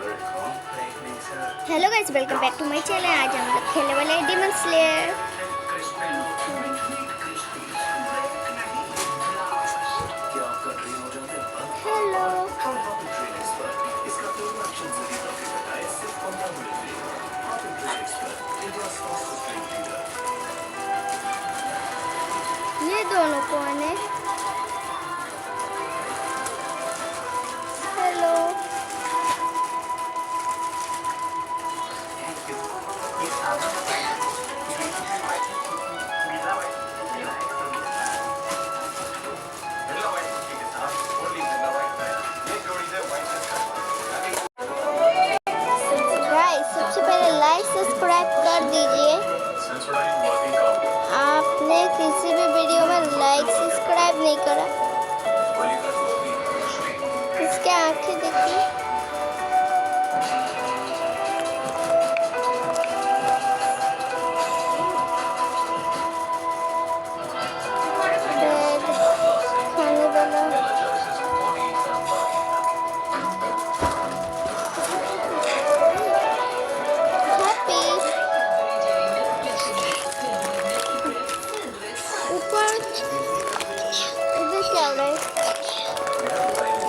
Hello guys, welcome back to my channel. आज हम लोग खेलने वाले हैं डीमन स्लेयर। हेलो, ये दोनों कौन है? हेलो, गाइस सबसे पहले लाइक सब्सक्राइब कर दीजिए। आपने किसी भी वीडियो में लाइक सब्सक्राइब नहीं करा, इसके आंखें देखिए। खाने वाला ऊपर इधर क्या हो रहा है?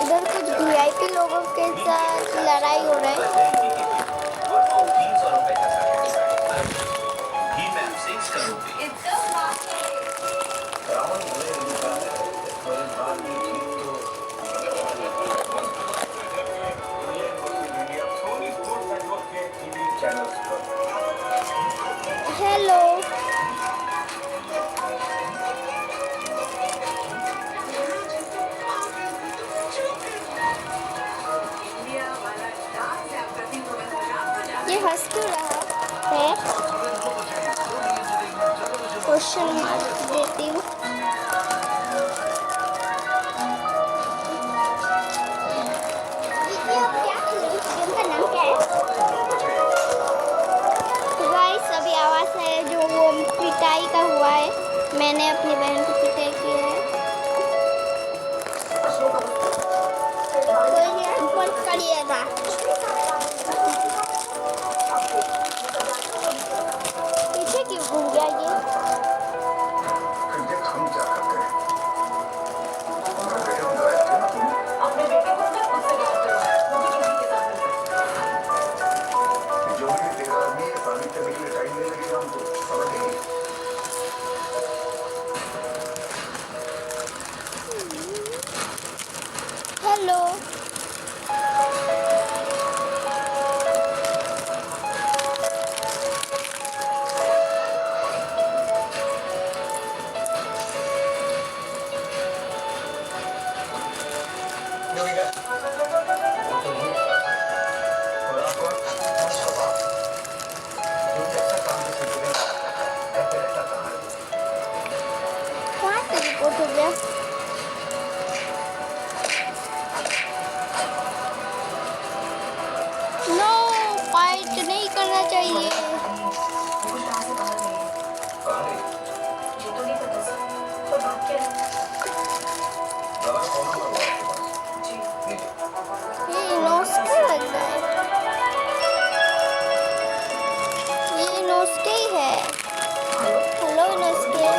इधर कुछ वीआईपी लोगों के साथ लड़ाई हो रहा है। हेलो, ये हंस क्यों रहा है? क्वेश्चन मार्क देती हूँ। अभी आवाज है जो वो पिटाई का हुआ है। मैंने अपनी बहन को पिटाई किया है। कोई नहीं फोन करिएगा। पीछे क्यों घूम गया ये? हेलो, कहाँ से रिपोर्ट हो गया? नो, फाइट नहीं करना चाहिए। ये नोस्के लग रहा है। ये नोस्के ही है। हेलो नोस्के।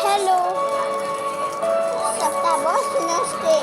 हेलो, सबका बॉस नमस्ते।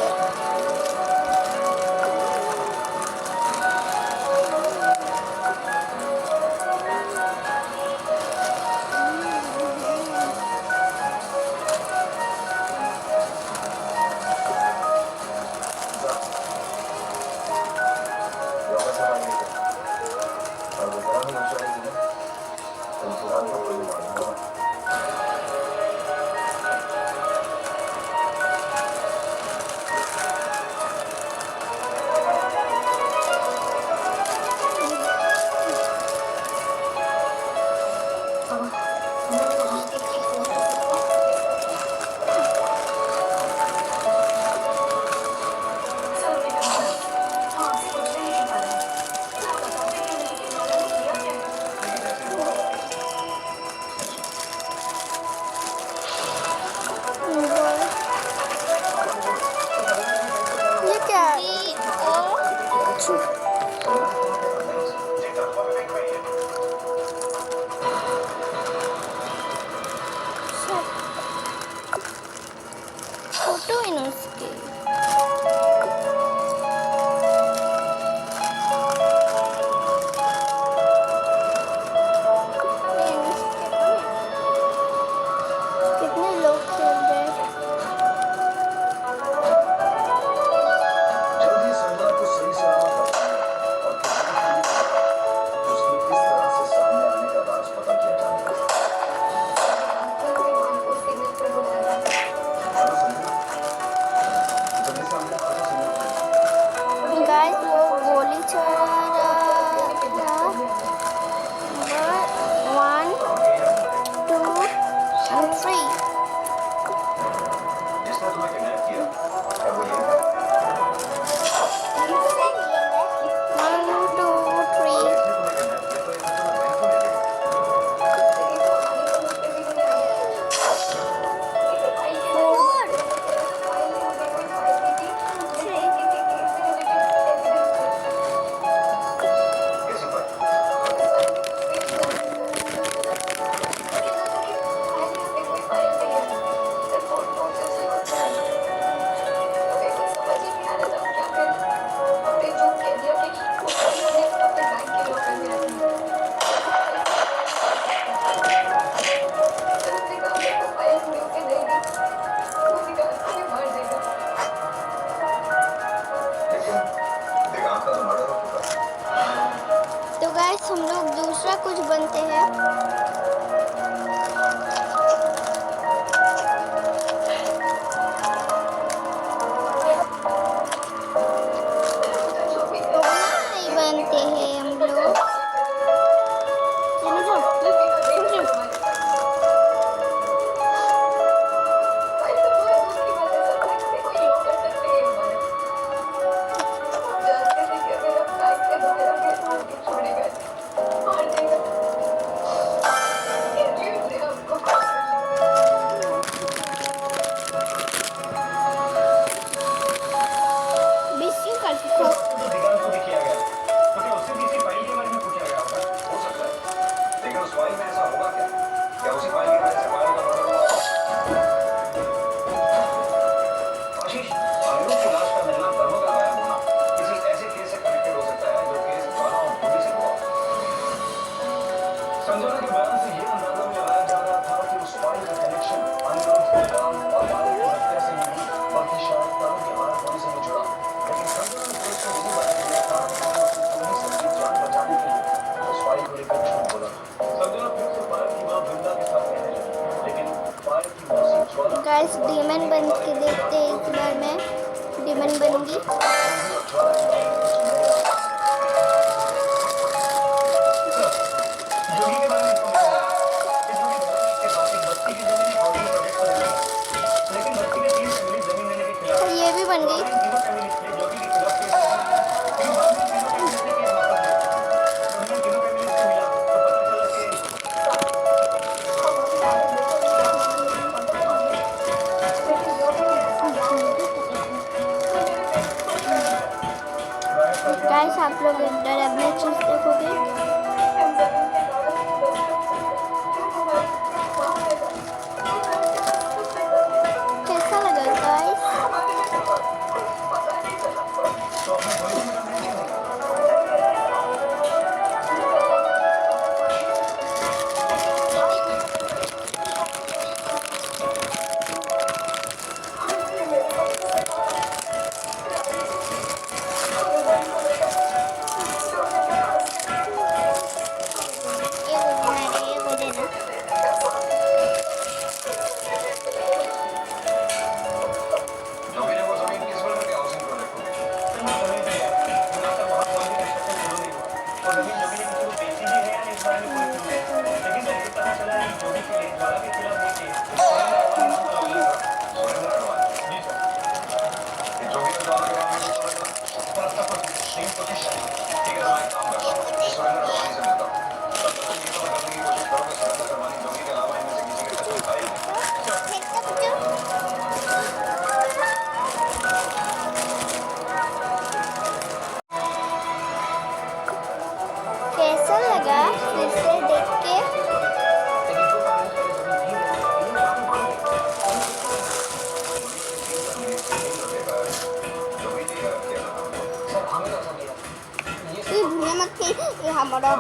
फोटो इन उसके कितने लोग खेल रहे हैं। जल्द ही संजना को सही सलामत और उसकी किस तरह से सामने आने का राज पता किया जाएगा। गाइस वो गोली चला रहा था 1 2 and 3 जिसने तुम्हें किडनैप किया क्या वो यही था? 1 2 3 तो गाइस हम लोग दूसरा कुछ बनते हैं। नहीं बनते हैं हम लोग। चलो जाओ, चलो जाओ। बिस्किट कर चुका हूँ। तो दिगांत को भी किया गया क्योंकि उससे किसी फाइल के बारे में पूछा गया होगा हो सकता है लेकिन उस फाइल में ऐसा होगा क्या उसी फाइल की वजह से फाइल का मर्डर हुआ। आशीष आयुष की लाश का मिलना धर्मों का गायब होना किसी ऐसे केस से कनेक्टेड हो सकता है जो केस ज्वाला और पुलिस से हुआ। संजना के बयान से ये अंदाजा भी लगाया जा रहा था कि उस फाइल का कनेक्शन अनिरुद्ध बलराम और मालिक की हत्या से नहीं बल्कि शायद तरुण के मार होने से नहीं जुड़ा। लेकिन संजना ने पुलिस को यही बता दिया था कि उसकी पूरी सबकी जान बचाने के लिए उस फाइल को लेकर झूठ बोला। संजना फिर से पायल की मां वृंदा के साथ रहने लगी लेकिन पायल की मौसी ज्वाला गाइस डीमन बन के देखते हैं इस बार मैं डीमन बनूंगी। योगी के बारे में के पास एक बस्ती की जमीन हाउसिंग प्रोजेक्ट को देगा लेकिन बस्ती के 3 फैमिली जमीन लेने के खिलाफ और ये भी बन गई। तीनों फैमिली ने योगी के खिलाफ केस किया लेकिन बाद में तीनों फैमिली ने केस वापस लिया। उन्होंने तीनों फैमिली से मिला तो पता चला कि गाइस आप लोग इंटर अपनी चीज देखोगे। कैसा लगा गाइस? तो अपने गोली में नहीं होगा। लगा फिर से देख के। ये भूले मत कि ये हमारा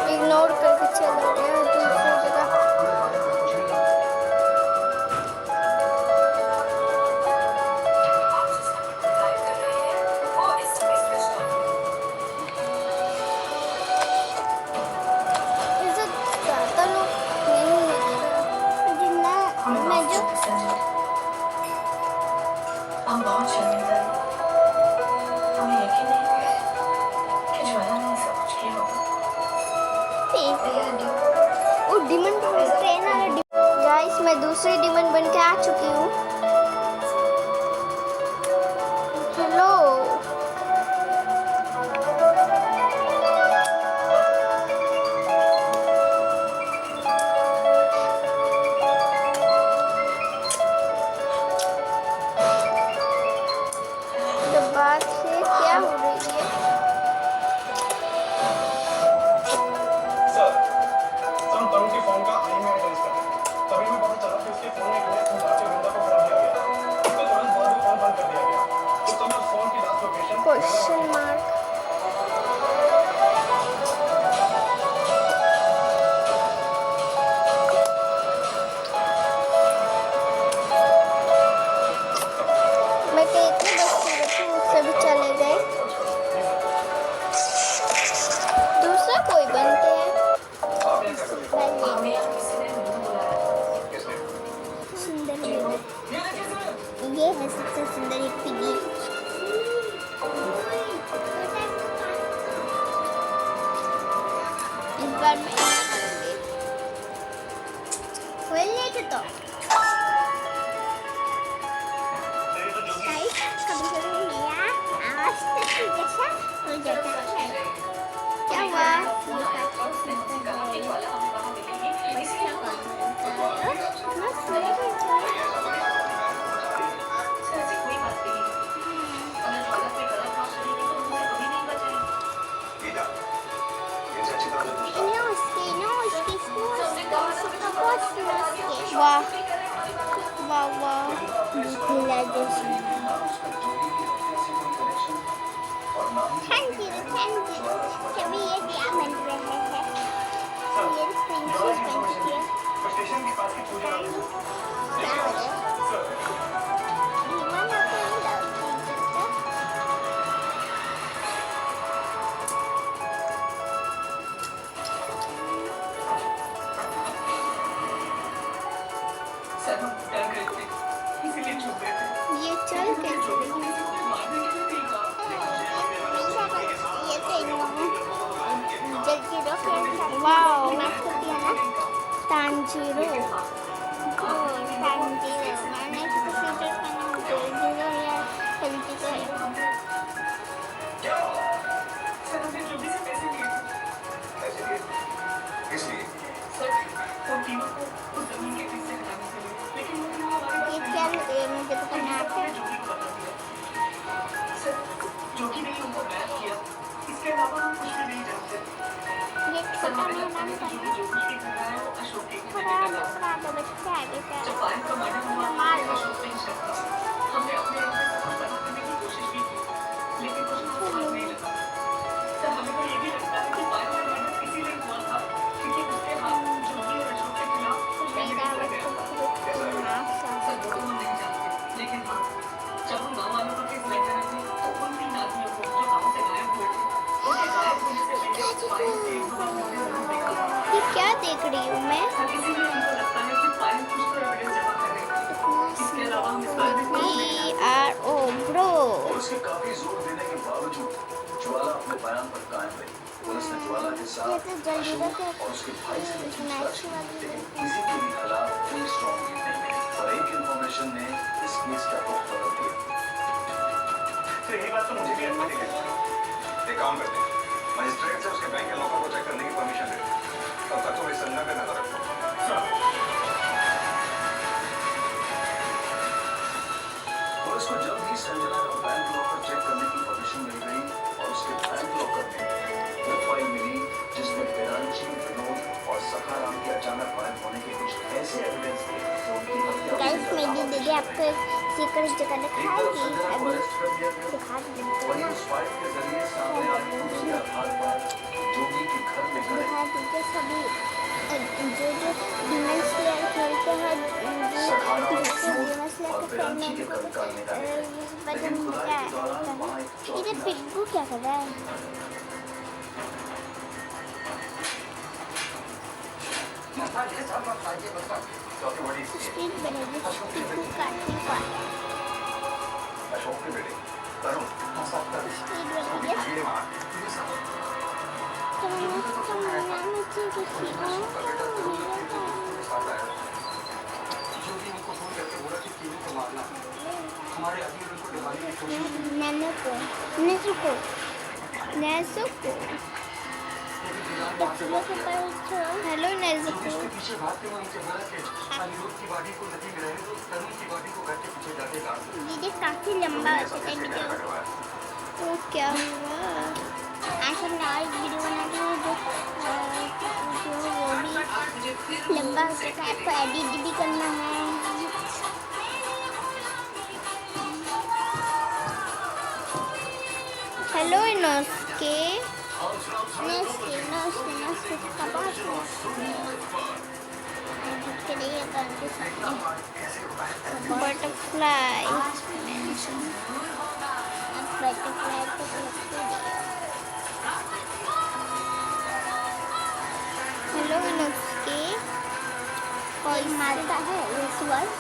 इग्नोर करके चला गया दूसरी जगह। इसे ज्यादा लोग नहीं लगता जितना मैं जो हम बहुत शर्मिंदा हैं। हमें यकीन नहीं कि ज्वाला ने सब कुछ किया होगा। वो डिमन ट्रेन वाला गाइस, मैं दूसरी डिमन बन के आ चुकी हूँ। हेलो तो बात है क्या हो रही है? सर, सम तरुण के फोन का IMEI ट्रेस कर रहे हैं। तभी मैं पता चला कि उसके फोन में एक नया सिम कार्ड विंडो को फोन किया गया। उसके तुरंत बाद वो फोन बंद कर दिया गया। उस समय उस फोन की लास्ट लोकेशन क्वेश्चन मार्क। मैं कहती बस उससे भी चले गए। दूसरा कोई बनते हैं। हमें यहाँ किसी ने नहीं बुलाया। सुंदर ये है सबसे सुंदर एक पिगी। इस बार मैं खोलने के तो कभी-कभी मेरा आवाज तो जैसा हो जाता है। क्या हुआ? वाह वाह वाह थैंक यू कभी ये क्या बन रहे हैं? ये प्रिंसेस बन चुकी है। स्टेशन के पास की पूजा क्या हो रहा है? विमान आपको नहीं लगता? सर हम डर गए थे, इसीलिए चुप गए थे। ये चल कैसे रही? ये तो वाओ मैं खुद दिया ना तांजीरो। तांजीरो मैंने कंप्यूटर का नाम तांजीरो या तांजीरो है। सर हमने जोबी से पैसे लिए थे। इसलिए सर वो टीमों को उस जमीन के पीछे हटाने के लिए, लेकिन वो टीम हमारे ये क्या मुझे तो करना आता है। जोगी को बता दिया। सर जोगी ने उनको बैन किया, इसके अलावा हम कुछ भी नहीं जानते। ये छोटा मेरा नाम जो करना कुछ भी कर रहा है वो अशोक के थोड़ा थोड़ा तो बच्चा है बेटा। जब फाइल का मर्डर हुआ मार लो। अशोक पे ही शक था। हमने अपने आप में सब कुछ पता करने की कोशिश भी की, लेकिन कुछ हाथ नहीं लगा। सर हमें तो ये भी लगता है कि फाइल का मर्डर इसीलिए हुआ था क्योंकि उसके हाथ जोगी और अशोक के खिलाफ कुछ मेरा पहले भी बच्चा चल गया। खूब नाच सर वो तो हम नहीं जानते, लेकिन हाँ जब हम गाँव वालों को केस लेकर आए थे तो उन 3 आदमियों को जो गाँव से गायब हुए थे, उनके गायब होने से पहले फाइल से एक दो बार उन्होंने जरूर देखा था। ये क्या देख रही हूँ मैं? सर इसीलिए हमको लगता है कि फाइल कुछ तो एविडेंस जमा कर रही थी। इसके अलावा हम इस बारे में कुछ नहीं जानते। PRO bro. उसके काफी जोर देने के बावजूद ज्वाला अपने बयान पर कायम रही। पुलिस ने ज्वाला के ये साथ तो जल्दी अशोक रखो। और उसके भाई से भी पूछताछ मैच की, वाली लेकिन किसी के भी खिलाफ कोई स्ट्रॉन्ग लीड नहीं मिली और एक इंफॉर्मेशन ने इस केस का रुख बदल दिया। तो यही बात तो मुझे भी अच्छा लगा। एक काम करते हैं, मजिस्ट्रेट से उसके बैंक के लॉकर को चेक करने की परमिशन ले। तब तक तुम इस संजना पे नजर रखो। पुलिस को जल्द ही संजना का बैंक लॉकर चेक करने की परमिशन मिल गई और उसके बैंक लॉकर में वो फाइल मिली जिसमें वेदांशी, विनोद और सखाराम के अचानक गायब होने के कुछ ऐसे एविडेंस थे जो उनकी हत्या गाइस मेरी दीदी आपको सीक्रेट जगह दिखाएगी, अभी दिखा दीजिए वहीं उस फाइल के जरिए सामने आए प्रूफ के आधार पर जोगी के घर में गए दिखा दीजिए सभी जो जो डीमन स्लेयर खेलते हैं, जो डीमन स्लेयर के खेलने के कभी काटने का वजन क्या है। ये पिट्टू क्या कर रहा है? स्ट्रीट बनेगी पिट्टू काटने का, अशोक के बेटे करुण स्ट्रीट बनेगी हेलो नेज़ुको, ये काफी लंबा होता है वीडियो, तो क्या हुआ? ऐसा नया वीडियो बनाते हैं जो वो भी लंबा होता है, आपको एडिट भी करना है। हेलो नोस्के, नोस्के नोस्के नोस्के कबाब के लिए करते सकते बटरफ्लाई बटरफ्लाई को हेलो नोस्के, कोई मारता है इस वक्त?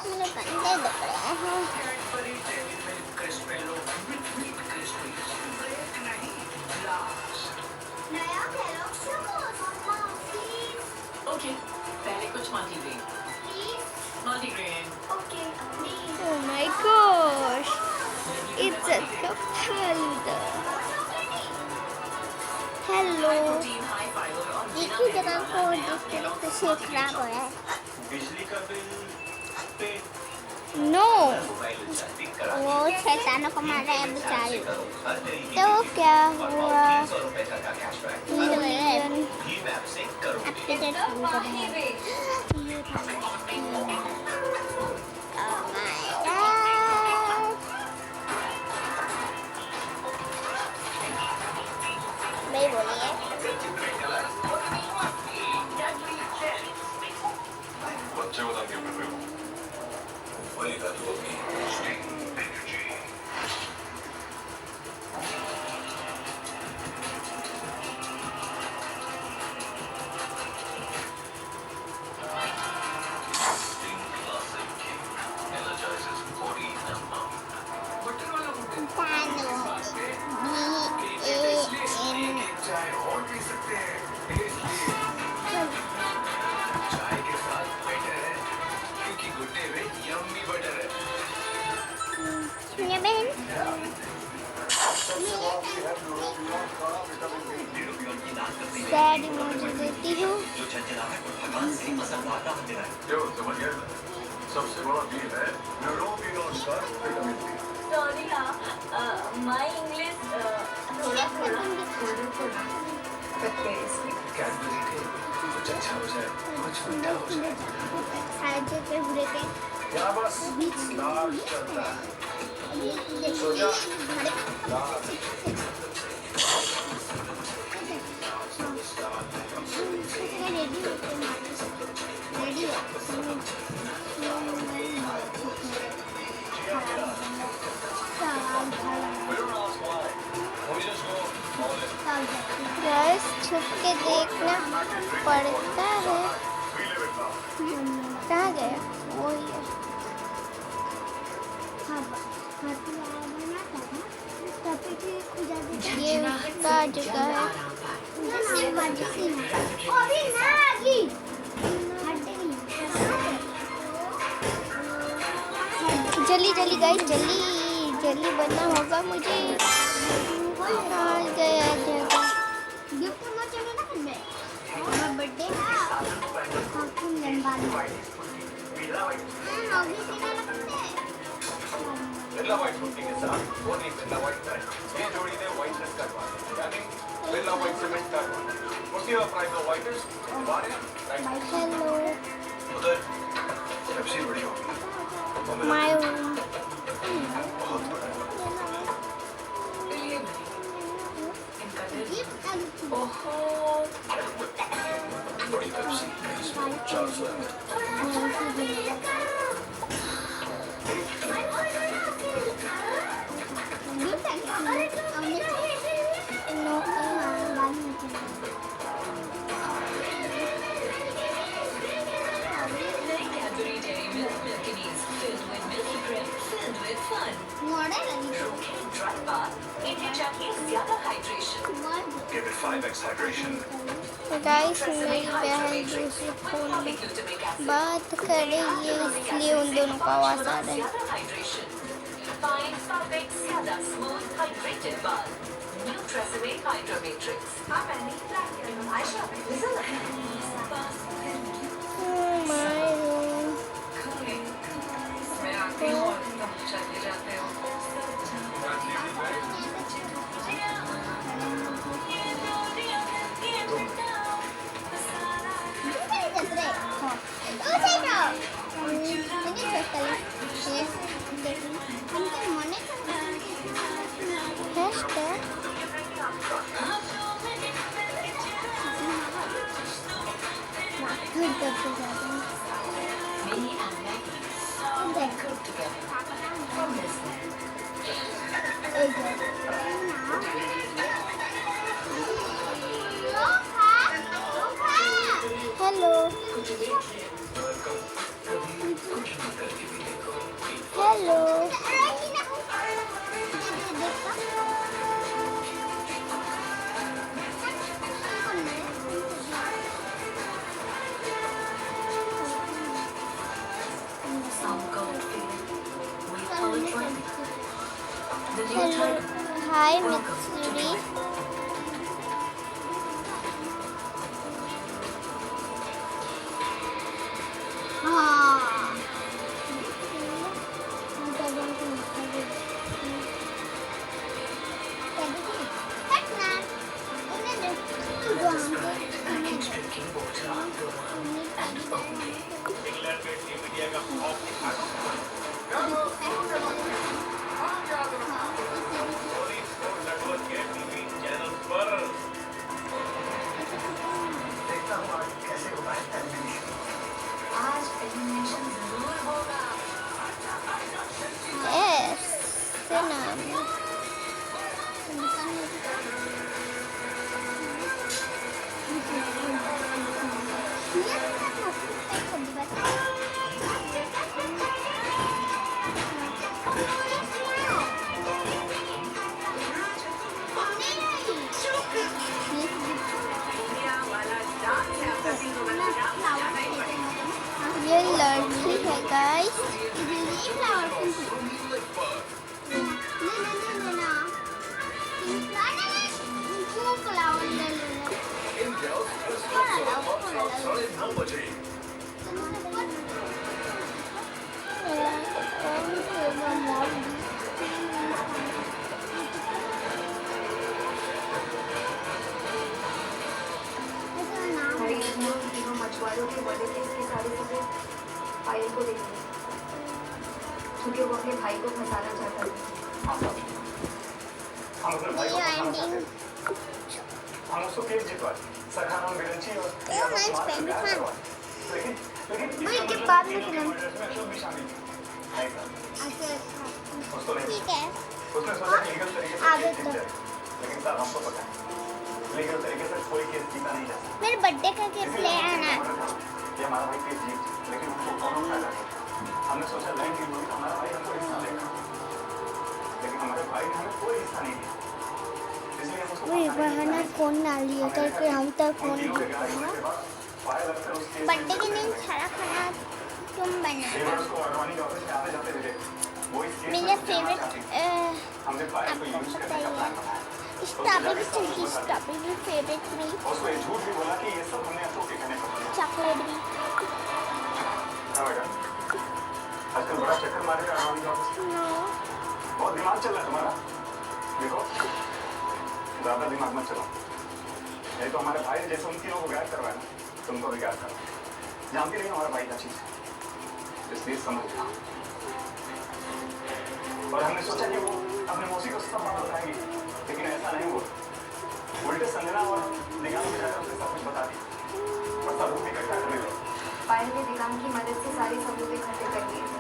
मेरे कंधे दुख रहे हैं। ओके, पहले कुछ multigrain. Multigrain. Oh my gosh, it's a Falda. Hello, protein high fibre और एक ही जगह को देखते देखते शेप खराब हो रहा है। बिजली का बिल पे नो, वो शैतानों को मार रहे हैं बेचारे। तो क्या हुआ? अपडेट हो रहा है। Oh my God. नहीं बोलिए। बच्चे बता के फिर वो वही का तो भी चाय और पी सकते हैं चाय के साथ बेटर है क्योंकि गुड्डे में यम्मी बटर है ये बहन सैड इमोजी देती हूँ। जो समझ गया सबसे बड़ा डील है न्यूरोबियन का विटामिन सी सॉरी हाँ, माय इंग्लिश थोड़ा थोड़ा कैडबरी थे कुछ अच्छा हो जाए कुछ उल्टा हो जाए साइड पे बुरे के क्या बस नाच चलता है सोचा गैस छुप के देखना पड़ता है। कहाँ गया? वो ही है। ये उसका जगह है। जल्दी जल्दी गाइस, जल्दी जल्दी बनना होगा मुझे। आ गया जगह। गिफ्ट करना चाहिए ना फिर मैं बर्थडे का हाथों लंबा अभी कितना लगता है बिरला व्हाइट पुट्टी के साथ वो नहीं बिरला व्हाइट टाइल ये जोड़ी ने व्हाइट ड्रेस करवाया यानी बिरला व्हाइट सीमेंट करवाया पुट्टी और प्राइमर व्हाइटर्स बारे हेलो उधर पेप्सी बड़ी होगी माय बहुत बड़ा इनका दिल बहुत बड़ी पेप्सी इसमें 400 Cadbury Dairy Milk Milkies filled with milky cream, filled with fun. Rocking dry bath, इन्हें चाहिए ज़्यादा hydration. Give it 5x hydration. Guys मेरी बहन दूसरे फोन में बात कर रही है इसलिए उन दोनों का आवाज आ रहा है। ज़्यादा hydration. Find 5x ज़्यादा smooth hydrated bath. New Tresemme Hydra Matrix. हाँ मैंने प्लान किया। आयशा, listen. मैं आती हूँ और तुम चले जाते हो। Me and Maggie, they cook together. Promise me. Hello hello Some gold feeling. We follow trend. The new hello title. Hi Welcome to Mitsuri Twilight. Drinking water and only. England में team India का खौफ दिखाना Dhoni sports network के TV channel पर देखता हूँ आज कैसे होता है टेलीविजन आज एलिमिनेशन जरूर होगा. यस सुना ये लड़की है गाइस साढ़े 9 बजे मछुआरों के बर्थडे केस की सारी खबरें पायल को देंगे क्योंकि वो अपने भाई को फंसाना चाहता है. हम अपने भाई को ये पसंद एंडिंग करते हैं। हम उसको केस जितवाए सखाना मिलनची और नाइस बेबी फन लेकिन वही के बाद में फिल्म अशोक भी शामिल है उसको नहीं ठीक है उसने सोचा कि लीगल तरीके से आगे केस तो। जीत जाए लेकिन सर हमको पता है लीगल तरीके से कोई केस जीता नहीं जा सकता मेरे बर्थडे का गिफ्ट ले आना ये हमारा भाई केस जीत लेकिन उसको कौन उठाएगा हमने सोचा लैंड डील हुई हमारा भाई हमको हिस्सा देगा लेकिन हमारे भाई ने हमें कोई हिस्सा नहीं दिया इसलिए हम उसको वही बहाना कौन ना लिए करके हम तक फोन बर्थडे के दिन सारा खाना तुम बनाना वो इस केस मेरा में फेवरेट हमने पायल को आपको यूज पता करने का ही प्लान बनाया है स्ट्रॉबेरी चिल्की स्ट्रॉबेरी फेवरेट में और उसको ये झूठ भी बोला कि ये सब हमने अशोक के कहने पर किया। चॉकलेट भी हाँ बेटा, आजकल बड़ा चक्कर मारेगा अराउंड जॉब से। नो बहुत दिमाग चल रहा है तुम्हारा। देखो, ज्यादा दिमाग मत चलाओ, नहीं तो हमारे भाई जैसे उन तीनों को गायब करवाए ना, तुमको भी गायब करवाए। जानती नहीं हमारा भाई क्या चीज है, इसलिए समझ जाओ। और हमने सोचा कि वो अपने मौसी को सब बात बताएंगे, लेकिन ऐसा नहीं हुआ। उल्टे संजना और निगाह में जाकर उसे सब कुछ बता दिया और सबूत इकट्ठा करने लगे। पायल ने दिगाम की मदद से सारे सबूत इकट्ठे कर लिए थे,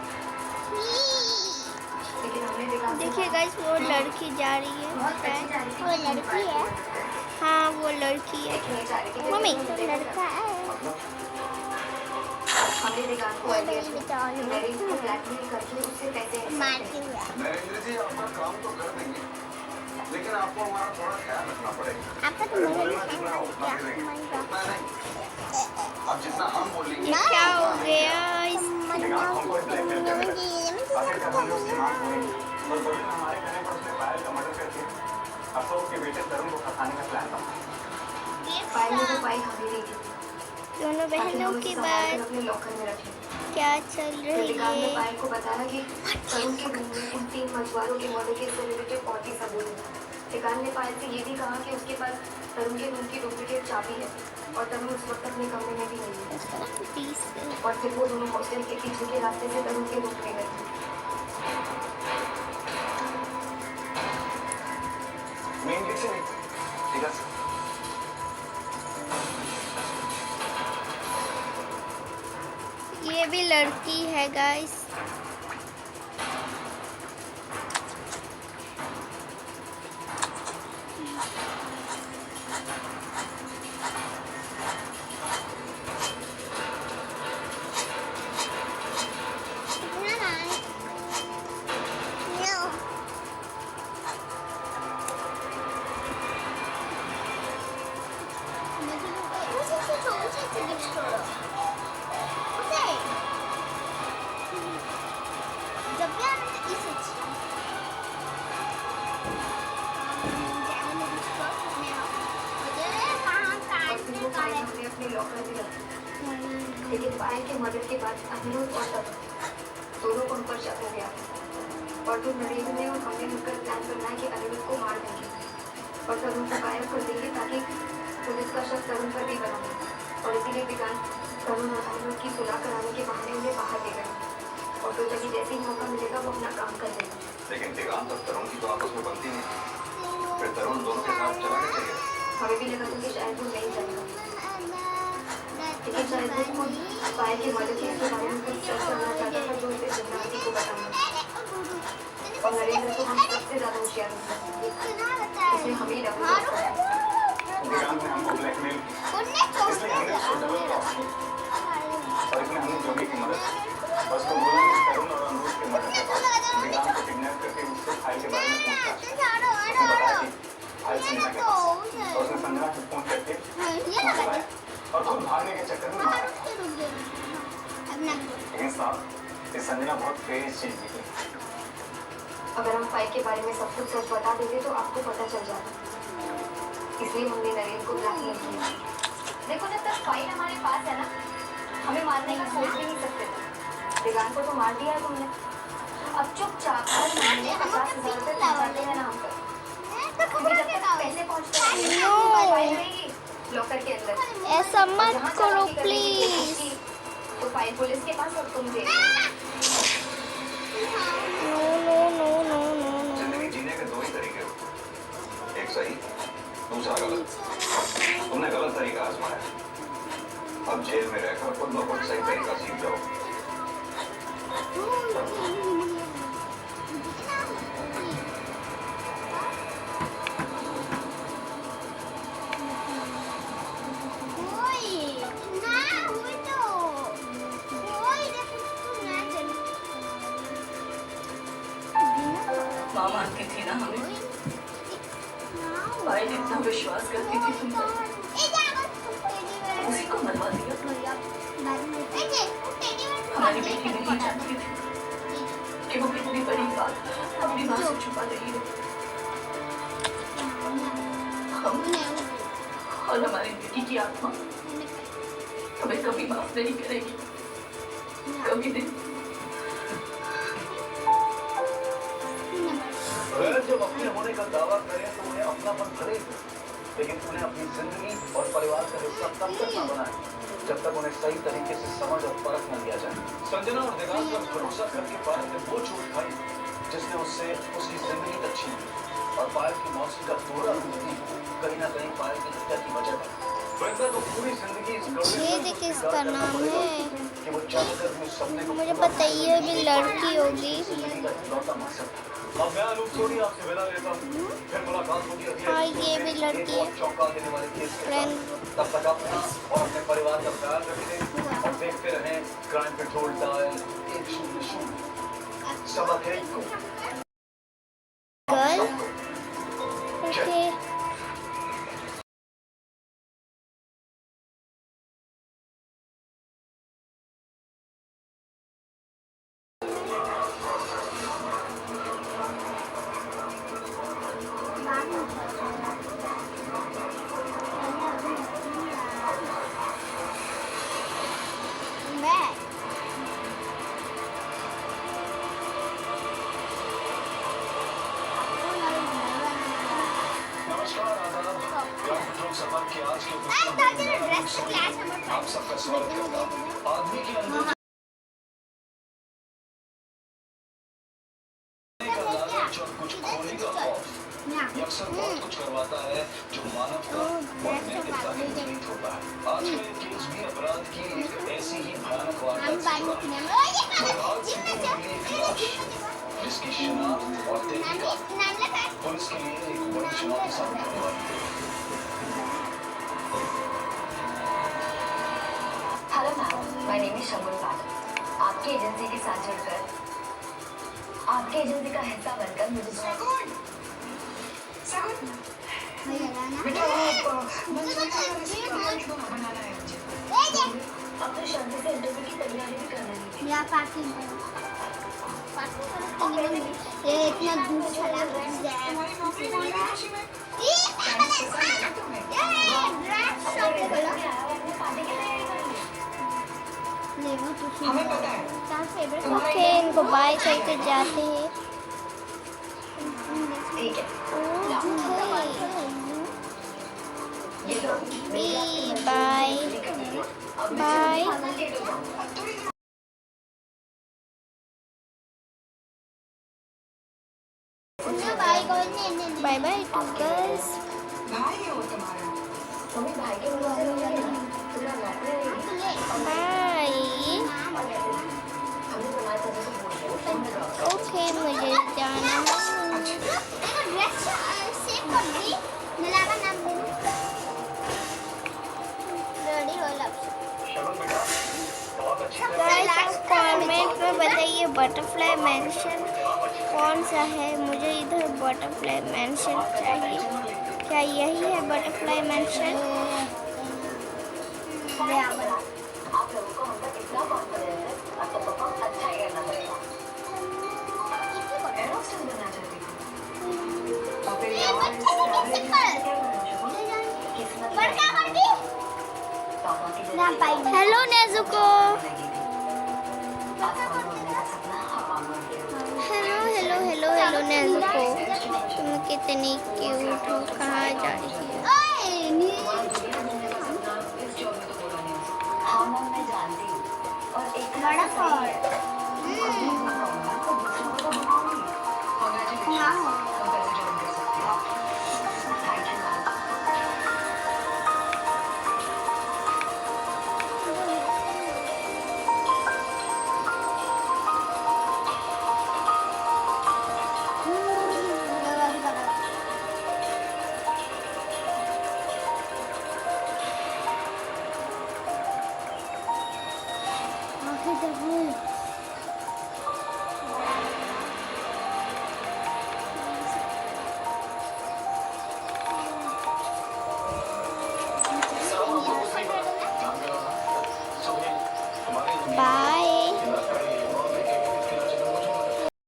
लेकिन हमने दिगाम देखिए गाइस वो लड़की जा रही है। वो लड़की है। हाँ वो लड़की है। मम्मी तो लड़का है। हमने दिगाम को नरेंद्र को ब्लैकमेल करके उससे पैसे मारती हुआ नरेंद्र जी, अपना काम तो कर देंगे, लेकिन आपको हमारा थोड़ा ख्याल रखना पड़ेगा। आपका तो मेरे लिए जितना है उतना क्या? दे देंगे, Oh my God. उतना नहीं। अब जितना हम बोलेंगे ये क्या हो गया इस निगाह हमको ब्लैकमेल करने लगे। आखिर कब हमने उसकी मांग पूरी की और बड़ी हमारे कहने पर उसने पायल का मर्डर करके अशोक के बेटे तरुण को फंसाने का प्लान बनाया। पायल ने वो फाइल हमें दी थी दोनों ताकि बहनों हम के उसे संभाल कर बाद अपने लॉकर में रखें। क्या चल फिर रही दिगाम ने है? पायल को बताया कि तरुण के रूम में उन 3 मछुआरों के मर्डर के रिलेटेड और भी सबूत हैं। दिगाम ने पायल से ये भी कहा कि उसके पास तरुण के रूम की डुप्लीकेट चाबी है और तरुण उस वक्त अपने कमरे में भी नहीं है। प्लीज और फिर वो दोनों हॉस्टल के पीछे के रास्ते से तरुण के रूम में गए। मेन गेट से नहीं, ठीक है। ये भी लड़की है गाइस। और फिर वो फाइल हमने अपने लॉकर में रखी। लेकिन पायल के मर्डर के बाद अनिरुद्ध और तरुण दोनों को हम पर शक हो गया और फिर नरेंद्र ने और हमने मिलकर प्लान बनाया कि अनिरुद्ध को मार देंगे और तरुण को गायब कर देंगे ताकि पुलिस का शक तरुण पर भी बना और इसीलिए दिगान तरुण और अनिरुद्ध की सुलह कराने के बहाने उन्हें बाहर ले गए और तो जब जैसे ही मौका मिलेगा वो अपना काम कर देगा। लेकिन दिगान तब तरुण की तो आपस में बनती नहीं, फिर तरुण दोनों के साथ चला के चलेगा। हमें भी लगा था कि शायद वो नहीं जाएगा, लेकिन शायद वो खुद पायल के मर्डर केस के बारे में कुछ सर्च करना चाहता था जो उसे जिंदाजी को बताना और नरेंद्र को हम सबसे ज्यादा होशियार समझते इसलिए हमें लगा दिगान ने हमको ब्लैकमेल किया, इसलिए हमने उसको डबल क्रॉस किया और इसमें हमने जोगी की मदद की और उसको बोला कि तरुण और अनिरुद्ध के मर्डर के बाद दिगान को किडनैप करके उससे फाइल के बारे में पूछताछ की। उसने बताया कि फाइल संजना के पास है और उसने संजना को फोन करके बुलाया और खुद भागने के चक्कर में मारा। लेकिन साहब, ये संजना बहुत तेज चीज थी। अगर हम फाइल के बारे में सब कुछ सच बता देते तो आपको पता चल जाता, इसलिए हमने नरेंद्र को ब्लैकमेल किया। देखो जब तक फाइल हमारे पास है ना, हमें मारने का सोच भी नहीं सकते थे। दिगान को तो मार दिया है तुमने, अब चुपचाप हर महीने 50,000 रुपये पहुँचाते हैं ना हम पर, क्योंकि जब तक पैसे पहुँचते हैं फाइल रहेगी लॉकर के अंदर। ऐसा और मत जहाँ करो चालाकी करने की कोशिश प्लीज। की, तो फाइल पुलिस के पास और तुम जेल में। जिंदगी जीने के दो ही तरीके होते हैं, एक सही, दूसरा गलत। तुमने गलत तरीका आजमाया, अब जेल में रहकर खुद ब खुद सही तरीका सीख जाओ। माँ मानती थी ना हमें, पायल इतना विश्वास करती थी तुम पर, उसी को मरवा दिया। हमारी बेटी नहीं जानती थी कि वो कितनी बड़ी छुपा रही है। हम और हमारी बेटी की आत्मा हमें कभी माफ नहीं करेगी, कभी नहीं। अगर जब अपने होने का दावा करें तो उन्हें अपनापन भले हो, लेकिन उन्हें अपनी जिंदगी और परिवार का हिस्सा तब तक न बनाएं जब तक उन्हें सही तरीके से समझ और परख न दिया जाए। संजना और निगाह पर भरोसा करके पायल ने वो चोट खाई जिसने उससे उसकी जिंदगी तक छीन ली, और पायल की मौसी का तोड़ा कहीं ना कहीं पायल की हत्या की वजह बनी। वृंदा तो पूरी जिंदगी इस ये किसका नाम है? कि वो चाहकर अपने सपने को मुझे पता ही है भी लड़की होगी। जिंदगी का इकलौता मकसद था। अब मैं अनूप सोनी आपसे विदा लेता हूँ, फिर मुलाकात होगी अगले हाँ, ये भी लड़की है। चौंका देने वाले केस के साथ। तब तक अपना और अपने परिवार का ख्याल रखें और देखते रहें क्राइम पेट्रोल डायल 100 सबक है को। गर्ल ओके नमस्कार आदाब, क्राइम पेट्रोल सफर के आज के आप सबका स्वागत करता हूँ। आदमी के अंदर का लालच और कुछ खोने का खौफ ये अक्सर बहुत कुछ करवाता है जो मानवता और नैतिकता के विपरीत होता है। आज का ये केस भी अपराध की एक ऐसी ही भयानक वारदात से जुड़ा है। बहरहाल सिटी में मिली एक लाश जिसकी शिनाख्त और तहकीकात पुलिस के लिए एक बड़ी चुनौती साबित होने वाली है। Hello ma'am, my name is Shagun Pathak. आपकी एजेंसी के साथ जुड़कर आपके एजेंसी का हिस्सा बनकर मुझे अब तो शांति से इंटरव्यू की तैयारी भी करना है। या पार्किंग ये इतना दूर चला हमें पता है। ओके इनको बाय करके जाते हैं। ठीक है, bye bye bye bye to girls. भाई है वो तुम्हारा। मम्मी भाई के भरोसे नहीं रहना, पूरा रात रहेगी। बाय हमें तुम्हारे तरफ से बोल दो। ओके मुझे जाना गाइस कमेंट में बताइए बटरफ्लाई मेंशन कौन सा है। मुझे इधर बटरफ्लाई मेंशन चाहिए। क्या यही है बटरफ्लाई मेंशन? आप लोगों को हम पर इतना कॉन्फिडेंस है, अब तो परफॉर्म अच्छा ही करना पड़ेगा। एयर होस्टेस बनना चाहती हूँ। और फिर यहाँ hello Nezuko. Hello hello hello hello Nezuko, तुम कितनी क्यूट हो। कहाँ जा रही हो? हाँ मैम, मैं जानती हूँ। और एक बड़ा फॉल बाय।